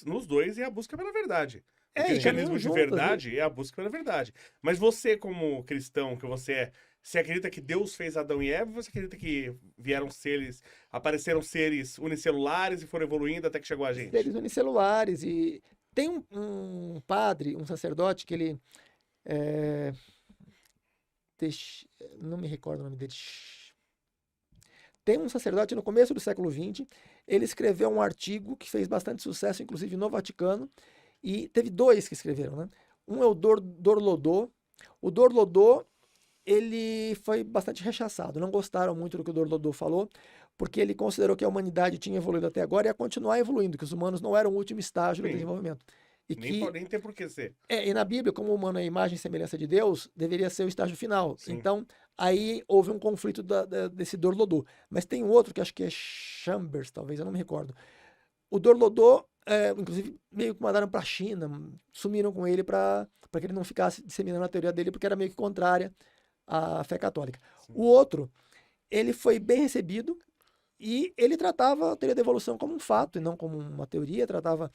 nos dois é a busca pela verdade. O e cristianismo caminham de juntas, verdade é a busca pela verdade. Mas você, como cristão que você é, você acredita que Deus fez Adão e Eva? Ou você acredita que apareceram seres unicelulares e foram evoluindo até que chegou a gente? seres unicelulares. E tem um padre, um sacerdote, que ele. é, não me recordo o nome dele. Tem um sacerdote no começo do século XX, ele escreveu um artigo que fez bastante sucesso, inclusive no Vaticano, e teve dois que escreveram, né? Um é o Dorlodô. O Dorlodô, ele foi bastante rechaçado, não gostaram muito do que o Dorlodô falou, porque ele considerou que a humanidade tinha evoluído até agora e ia continuar evoluindo, que os humanos não eram o último estágio do Sim. desenvolvimento. E Nem tem por que ser. e na Bíblia, como o humano é a imagem e semelhança de Deus, deveria ser o estágio final. Sim. Então, aí houve um conflito desse Dorlodô. Mas tem um outro que acho que é Chambers, talvez, eu não me recordo. O Dorlodô, inclusive, meio que mandaram para a China, sumiram com ele para que ele não ficasse disseminando a teoria dele, porque era meio que contrária à fé católica. Sim. O outro, ele foi bem recebido e ele tratava a teoria da evolução como um fato e não como uma teoria, tratava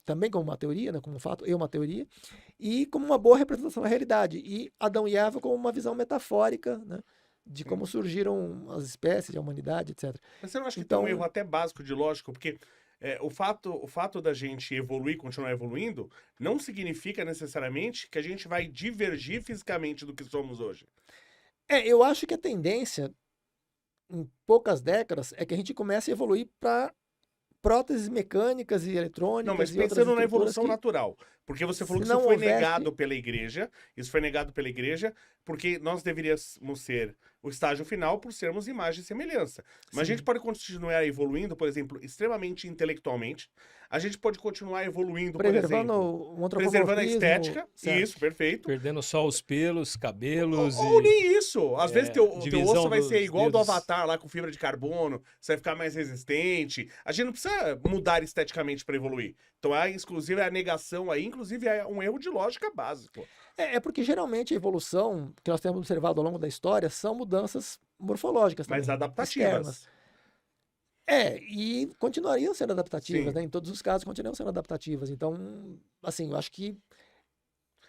também como uma teoria, né, como um fato e uma teoria, e como uma boa representação da realidade. E Adão e Eva como uma visão metafórica, né, de como surgiram as espécies, a humanidade, etc. Mas você não acha que Então, tem um erro até básico de lógico? Porque o fato da gente evoluir, continuar evoluindo, não significa necessariamente que a gente vai divergir fisicamente do que somos hoje. eu acho que a tendência, em poucas décadas, é que a gente comece a evoluir para próteses mecânicas e eletrônicas Não, mas e outras pensando na estruturas evolução que, natural. Porque você falou se que isso não foi houvesse... negado pela igreja. Isso foi negado pela igreja porque nós deveríamos ser o estágio final por sermos imagem e semelhança. Mas a Sim. gente pode continuar evoluindo, por exemplo, extremamente intelectualmente. A gente pode continuar evoluindo, por preservando exemplo, um preservando a antropomorfismo, estética. certo. Isso, perfeito. Perdendo só os pelos, cabelos Ou e nem isso. Às vezes teu divisão osso vai ser dos igual do dedos. Avatar lá com fibra de carbono, você vai ficar mais resistente. A gente não precisa mudar esteticamente para evoluir. Então, inclusive, a negação aí, inclusive, é um erro de lógica básico. Porque geralmente a evolução que nós temos observado ao longo da história são mudanças morfológicas também, Mas adaptativas. externas. E continuariam sendo adaptativas, Sim. né? Em todos os casos continuariam sendo adaptativas. Então, assim, eu acho que O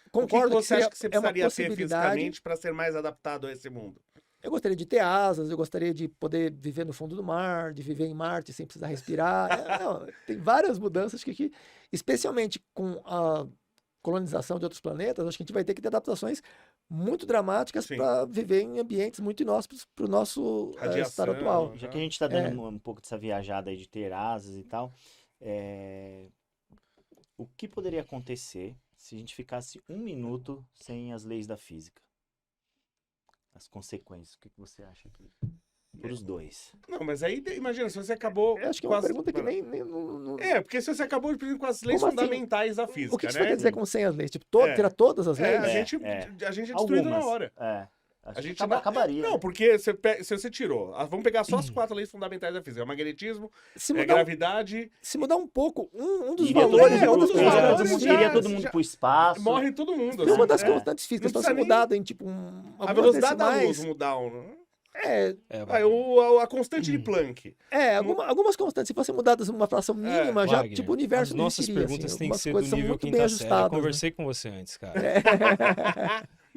que concordo você acha que você é uma precisaria ter possibilidade. fisicamente para ser mais adaptado a esse mundo? Eu gostaria de ter asas, eu gostaria de poder viver no fundo do mar, de viver em Marte sem precisar respirar. Não, tem várias mudanças que, especialmente com a colonização de outros planetas, acho que a gente vai ter que ter adaptações muito dramáticas Sim. para viver em ambientes muito inóspitos para o nosso estado Radiação. atual. Já que a gente tá dando um pouco dessa viajada aí de ter asas e tal, o que poderia acontecer se a gente ficasse um minuto sem as leis da física? As consequências, o que você acha aqui? Para os dois. Não, mas aí, imagina, se você acabou... Eu acho que é com uma as- pergunta que nem não... Porque se você acabou, por exemplo, com as leis Como assim? fundamentais da física, O que você né? quer dizer com 100 as leis? Tipo, tirar todas as leis? A gente é destruído na hora. A gente não- acabaria. Não, né? porque se você tirou... Vamos pegar só as 4 leis fundamentais da física. Magnetismo, Se mudar, gravidade... se mudar um pouco, um dos Iria valores... todo mundo- um dos valores iria todo mundo pro espaço. Morre todo mundo. E uma assim. das constantes físicas Não estão sendo precisa nem- mudadas em, tipo, A algumas velocidade da luz decimais. mudar. A constante de Planck. Algumas constantes, se fossem mudadas uma fração mínima, já, Wagner, tipo, o universo as não nossas existiria, perguntas assim. têm que Algumas ser do coisas são nível muito bem quinta série. Eu ajustadas. conversei com você antes, cara.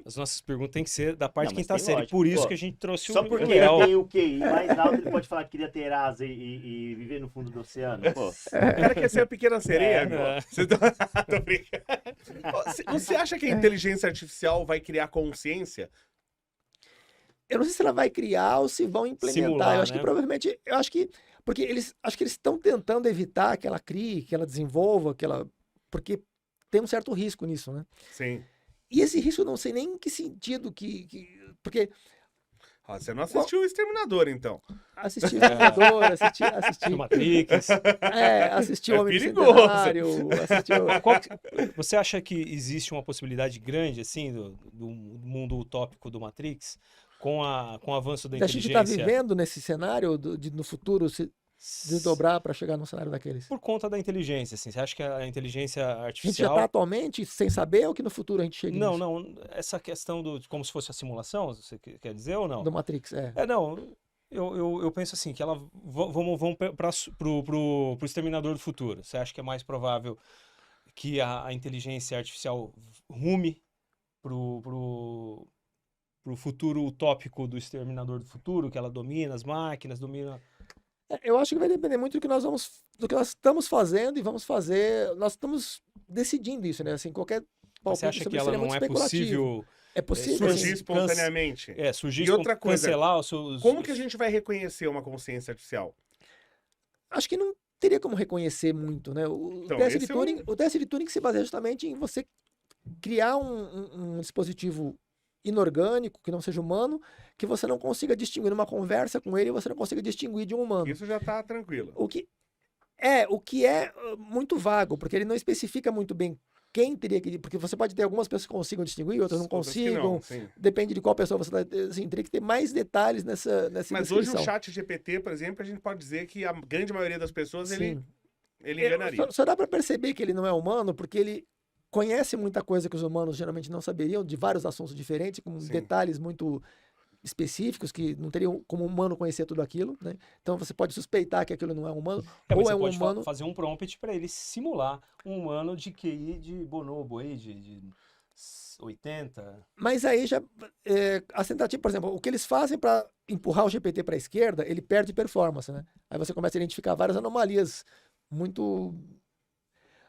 As nossas perguntas têm que ser da parte Não, de mas quinta tem série. lógica. Por isso Pô, que a gente trouxe Só o porque Léo. ele tem o QI mais alto, ele pode falar que queria ter asa e viver no fundo do oceano. Pô. O cara quer ser a pequena sereia, meu. É. Tô brincando. Você acha que a inteligência artificial vai criar consciência? Eu não sei se ela vai criar ou se vão implementar. Simular, eu acho né? que provavelmente, porque acho que eles estão tentando evitar que ela crie, que ela desenvolva, porque tem um certo risco nisso, né? Sim. E esse risco eu não sei nem em que sentido porque Você não assistiu o Exterminador, então. assisti o Vingador, assisti Matrix. assisti o Homem do perigoso. Centenário, assisti Você acha que existe uma possibilidade grande, assim, do mundo utópico do Matrix, com o avanço da a gente está inteligência? vivendo nesse cenário de no futuro se desdobrar para chegar num cenário daqueles. Por conta da inteligência, assim. Você acha que a inteligência A gente já artificial... está atualmente sem saber ou que no futuro a gente chega Não, nisso? não. Essa questão como se fosse a simulação, você quer dizer ou não? Do Matrix, Não. Eu penso assim, que ela. Vamos pro Exterminador do Futuro. Você acha que é mais provável que a inteligência artificial rume pro futuro utópico do Exterminador do Futuro, que ela domina as máquinas, domina. Eu acho que vai depender muito do que nós estamos fazendo e vamos fazer. Nós estamos decidindo isso, né? Assim, qualquer Mas você palpite acha sobre que isso ela seria muito não é especulativo. possível É possível, Surgir sim. espontaneamente. surgir E outra coisa, cancelar os seus. Como que a gente vai reconhecer uma consciência artificial? Acho que não teria como reconhecer muito, né? Então, teste esse de é um- Turing, o teste de Turing se baseia justamente em você criar um dispositivo inorgânico, que não seja humano, que você não consiga distinguir numa conversa com ele, você não consiga distinguir de um humano. Isso já tá tranquilo. O que é muito vago, porque ele não especifica muito bem quem teria que. Porque você pode ter algumas pessoas que consigam distinguir, outras não Outras que consigam. não, sim. Depende de qual pessoa você está. Assim, teria que ter mais detalhes nessa Mas hoje descrição. o chat GPT, por exemplo, a gente pode dizer que a grande maioria das pessoas Sim. ele enganaria. Só dá para perceber que ele não é humano, porque ele conhece muita coisa que os humanos geralmente não saberiam, de vários assuntos diferentes, com Sim. detalhes muito específicos que não teriam como um humano conhecer tudo aquilo, né? Então você pode suspeitar que aquilo não é humano, Mas ou você é um pode humano. fazer um prompt para ele simular um humano de QI de bonobo aí, de 80. Mas aí já as tentativas, por exemplo, o que eles fazem para empurrar o GPT para a esquerda, ele perde performance, né? Aí você começa a identificar várias anomalias muito.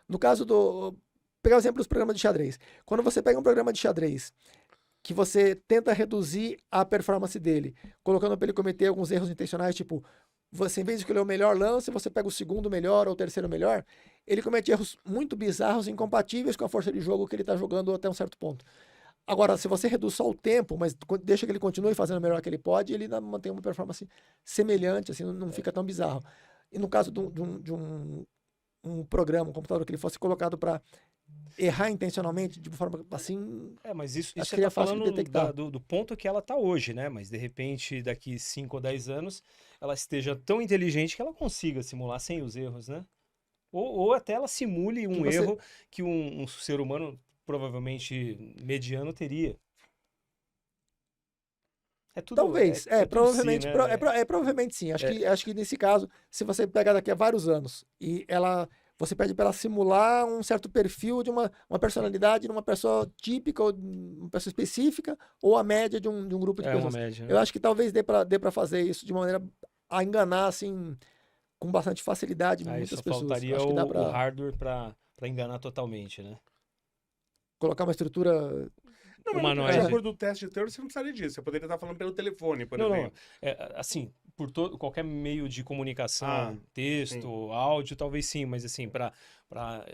No caso do. Pegar o exemplo dos programas de xadrez. Quando você pega um programa de xadrez que você tenta reduzir a performance dele, colocando para ele cometer alguns erros intencionais, tipo, você em vez de escolher o melhor lance, você pega o segundo melhor ou o terceiro melhor, ele comete erros muito bizarros, incompatíveis com a força de jogo que ele está jogando até um certo ponto. Agora, se você reduz só o tempo, mas deixa que ele continue fazendo o melhor que ele pode, ele ainda mantém uma performance semelhante, assim, não fica tão bizarro. E no caso de um programa, um computador que ele fosse colocado para errar intencionalmente, de forma assim, Mas isso Acho você que tá é fácil de falando detectar. do ponto que ela tá hoje, né? Mas de repente, daqui 5 ou 10 anos, ela esteja tão inteligente que ela consiga simular sem os erros, né? Ou até ela simule um você- erro que um ser humano provavelmente mediano teria. É tudo. talvez, tudo provavelmente, si, né? provavelmente sim. Acho É. que nesse caso, se você pegar daqui a vários anos e você pede para ela simular um certo perfil de uma personalidade numa pessoa típica ou uma pessoa específica ou a média de um grupo de É uma pessoas. média, né? Eu acho que talvez dê para fazer isso de uma maneira a enganar assim com bastante facilidade Aí muitas só pessoas. faltaria Acho que dá o para hardware para enganar totalmente, né? colocar uma estrutura. Não, mas Humanoide. de acordo com o teste de terror, você não precisaria disso. Você poderia estar falando pelo telefone, por Não, exemplo. assim, por qualquer meio de comunicação, Ah, texto, sim. áudio, talvez sim, mas assim, para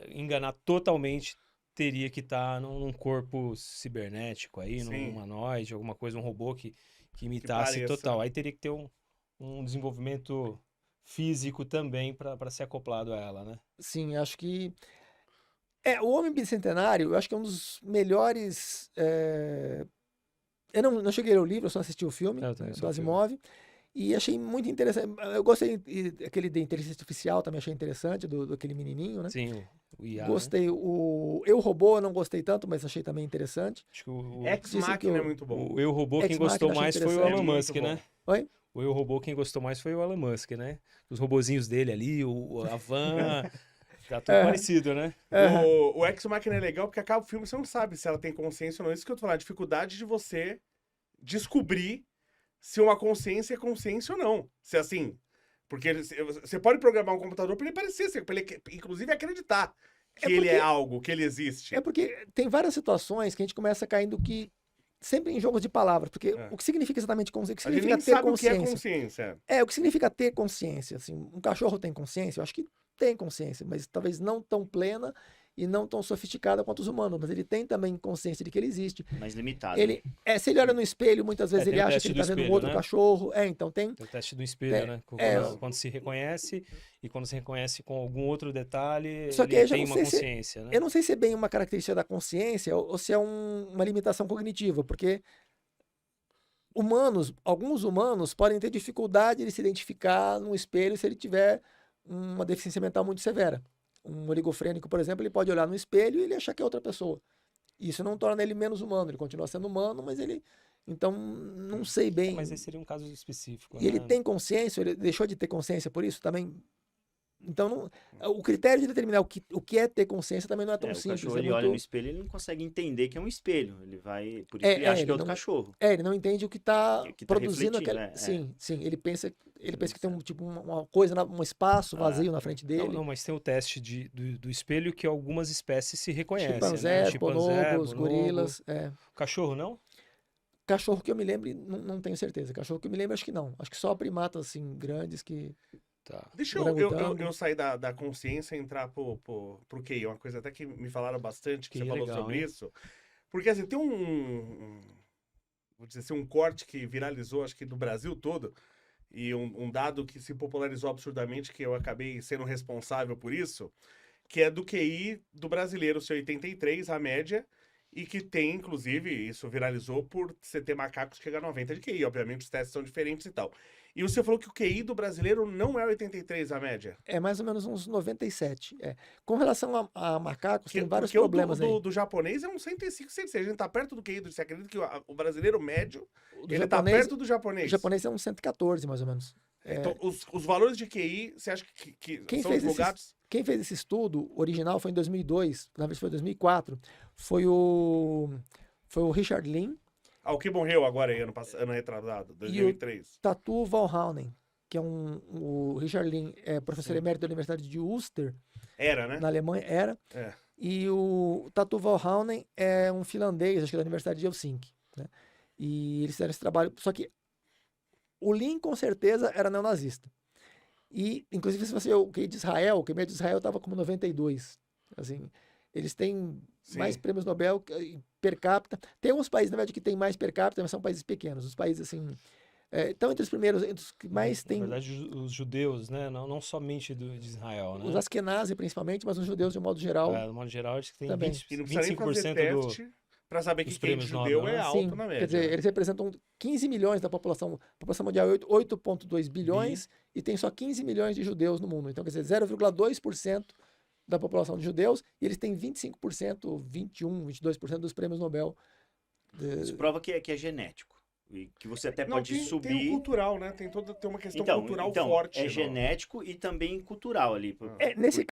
enganar totalmente, teria que estar num corpo cibernético aí, num Sim. humanoide, alguma coisa, um robô que imitasse pareça. total. Aí teria que ter um desenvolvimento físico também para ser acoplado a ela, né? Sim, acho que o Homem Bicentenário, eu acho que é um dos melhores. Eu não cheguei a ler o livro, eu só assisti o filme Eu também só do o filme. Asimov. E achei muito interessante. Eu gostei, aquele de inteligência artificial também achei interessante, do aquele menininho, né? Sim, o IA, né? Gostei. Eu Robô eu não gostei tanto, mas achei também interessante. Acho que o Ex Dizem que Machina é muito bom. Eu Robô, quem Ex gostou Machina mais achei foi o interessante. Elon É muito Musk, né? bom. Oi? O Eu Robô, quem gostou mais foi o Elon Musk, né? Os robozinhos dele ali, a van, tá tudo parecido, né? O Ex Machina é legal porque acaba o filme, você não sabe se ela tem consciência ou não. Isso que eu tô falando, a dificuldade de você descobrir se uma consciência é consciência ou não. Se assim. Porque você pode programar um computador para ele parecer, para ele inclusive acreditar que ele é algo, que ele existe. É porque tem várias situações que a gente começa caindo que. Sempre em jogos de palavras, porque o que significa exatamente consciência? O que A gente significa nem ter sabe o que é consciência? consciência. O que significa ter consciência? Assim, um cachorro tem consciência? Eu acho que tem consciência, mas talvez não tão plena e não tão sofisticada quanto os humanos, mas ele tem também consciência de que ele existe. Mais limitado. Se ele olha no espelho, muitas vezes tem ele o acha que teste ele do está vendo um espelho, outro né? cachorro. Então tem. Tem o teste do espelho, né? Quando se reconhece e quando se reconhece com algum outro detalhe, Só que ele eu já tem não uma sei se- consciência, né? Eu não sei se é bem uma característica da consciência ou se é uma limitação cognitiva, porque alguns humanos podem ter dificuldade de se identificar num espelho se ele tiver uma deficiência mental muito severa. Um oligofrênico, por exemplo, ele pode olhar no espelho e ele achar que é outra pessoa. Isso não torna ele menos humano, ele continua sendo humano, mas ele Então, não sei bem. Mas esse seria um caso específico, E ele né? tem consciência, ele deixou de ter consciência por isso também? Então, o critério de determinar o que é ter consciência também não é tão O simples. cachorro É ele olha no muito... espelho, ele não consegue entender que é um espelho. Ele vai, por isso que ele acha que é ele outro não- cachorro. ele não entende o que está Que tá produzindo refletindo, aquele. é. Sim, sim. Ele pensa que tem uma coisa, um espaço vazio na frente Não, dele. não, mas tem o teste do espelho que algumas espécies se reconhecem, Chimpanzé, né? bonobos, bonobo. gorilas. Cachorro, não? Cachorro que eu me lembre, não tenho certeza. Cachorro que eu me lembre, acho que não. Acho que só primatas assim grandes que. Tá. Deixa Orangotango. eu sair da consciência e entrar pro QI. Uma coisa até que me falaram bastante, que QI você é falou legal, sobre hein? isso. Porque assim, tem vou dizer assim, um corte que viralizou, acho que do Brasil todo, e um dado que se popularizou absurdamente, que eu acabei sendo responsável por isso, que é do QI do brasileiro ser 83, a média, e que tem, inclusive, isso viralizou por você ter macacos que chegam a 90 de QI. Obviamente, os testes são diferentes e tal. E você falou que o QI do brasileiro não é 83 a média. É mais ou menos uns 97. Com relação a macacos, tem vários Porque problemas aí. do japonês é um 105, 106. A gente tá perto do QI. Você acredita que o brasileiro médio, O do ele tá japonês- perto do japonês? O japonês é uns 114, mais ou menos. Então, os valores de QI, você acha que Quem são fez divulgados? Quem fez esse estudo original foi em 2002, na verdade foi em 2004, foi o Richard Lin O que morreu agora aí, ano retrasado, 2003. Tatu Valhaunen, que é o Richard Lin é professor emérito da Universidade de Ulster, Era, né? na Alemanha, É. e o Tatu Valhaunen é um finlandês, acho que da Universidade de Helsinki, né? E eles fizeram esse trabalho, só que o Lin com certeza era neonazista. E, inclusive, se você o QI de Israel, o QI de Israel estava como 92. Assim, eles têm Sim. mais prêmios Nobel per capita. Tem alguns países, na verdade, que tem mais per capita, mas são países pequenos. Os países, assim, estão entre os primeiros, entre os que mais Na têm, verdade, os judeus, né? Não somente de Israel, né? os Askenazi, principalmente, mas os judeus, de um modo geral. No modo geral, acho que tem Também. 20, E não precisa nem fazer 25% teste pra saber que dos QI de prêmios judeu Nobel, é né? alto Sim, na média. quer dizer, né? eles representam 15 milhões da população. A população mundial é 8,2 bilhões e tem só 15 milhões de judeus no mundo. Então, quer dizer, 0,2% da população de judeus e eles têm 25%, 21%, 22% dos prêmios Nobel. Isso prova que é genético. E que você até Não, pode tem o subir. cultural, né? Tem uma questão Então, cultural forte. é no- genético e também cultural ali. Nesse Porque